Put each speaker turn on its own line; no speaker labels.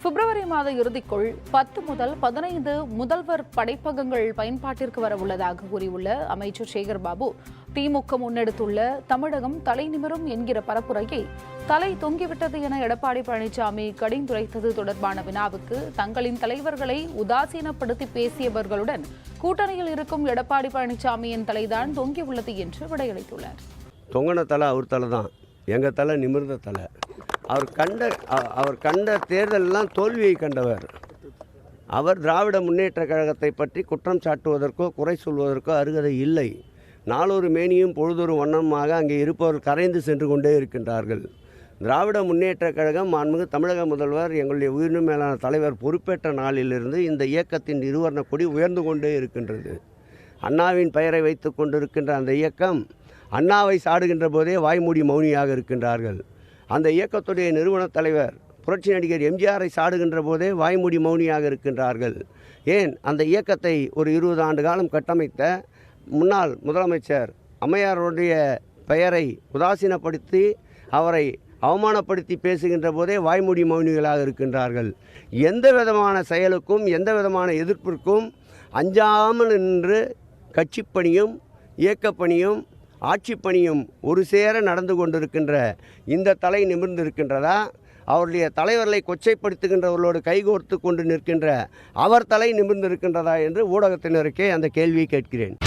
பிப்ரவரி மாத இறுதிக்குள் 10 முதல் 15 முதல்வர் படைப்பகங்கள் பயன்பாட்டிற்கு வர உள்ளதாக கூறியுள்ள அமைச்சர் சேகர் பாபு, திமுக முன்னெடுத்துள்ள தமிழகம் தலைநிமிரும் என்கிற பரப்புரையை தலை தொங்கிவிட்டது என எடப்பாடி பழனிசாமி கடிந்துரைத்தது தொடர்பான வினாவுக்கு தங்களின் தலைவர்களை உதாசீனப்படுத்தி பேசியவர்களுடன் கூட்டணியில் இருக்கும் எடப்பாடி பழனிசாமியின் தலைதான் தொங்கியுள்ளது என்று விடையளித்துள்ளார்.
தொங்கின தலை அவர் தலை தான், எங்கள் தலை நிமிர்ந்த தலை. அவர் கண்ட தேர்தலெல்லாம் தோல்வியை கண்டவர். அவர் திராவிட முன்னேற்ற கழகத்தை பற்றி குற்றம் சாட்டுவதற்கோ குறை சொல்வதற்கோ அருகதை இல்லை. நாளொரு மேனியும் பொழுதொரு வண்ணமாக அங்கே இருப்பவர்கள் கரைந்து சென்று கொண்டே இருக்கின்றார்கள். திராவிட முன்னேற்ற கழகம் மாண்புமிகு தமிழக முதல்வர் எங்களுடைய உயிரினு மேலான தலைவர் பொறுப்பேற்ற நாளிலிருந்து இந்த இயக்கத்தின் இருவர்ண கொடி உயர்ந்து கொண்டே இருக்கின்றது. அண்ணாவின் பெயரை வைத்து கொண்டிருக்கின்ற அந்த இயக்கம் அண்ணாவை சாடுகின்ற போதே வாய்மூடி மௌனியாக இருக்கின்றார்கள். அந்த இயக்கத்துடைய நிறுவன தலைவர் புரட்சி நடிகர் எம்ஜிஆரை சாடுகின்ற போதே வாய்மூடி மௌனியாக இருக்கின்றார்கள். ஏன் அந்த இயக்கத்தை ஒரு 20 ஆண்டு காலம் கட்டமைத்த முன்னாள் முதலமைச்சர் அம்மையாருடைய பெயரை உதாசீனப்படுத்தி அவரை அவமானப்படுத்தி பேசுகின்ற போதே வாய்மூடி மௌனிகளாக இருக்கின்றார்கள். எந்த விதமான செயலுக்கும் எந்த விதமான எதிர்ப்பிற்கும் அஞ்சாமல் நின்று கட்சிப்பணியும் இயக்கப்பணியும் ஆட்சிப்பணியும் ஒரு சேர நடந்து கொண்டிருக்கின்ற இந்த தலை நிமிர்ந்திருக்கின்றதா? அவருடைய தலைவர்களை கொச்சைப்படுத்துகின்றவர்களோடு கைகோர்த்து கொண்டு நிற்கின்ற அவர் தலை நிமிர்ந்திருக்கின்றதா என்று ஊடகத்தினருக்கே அந்த கேள்வியை கேட்கிறேன்.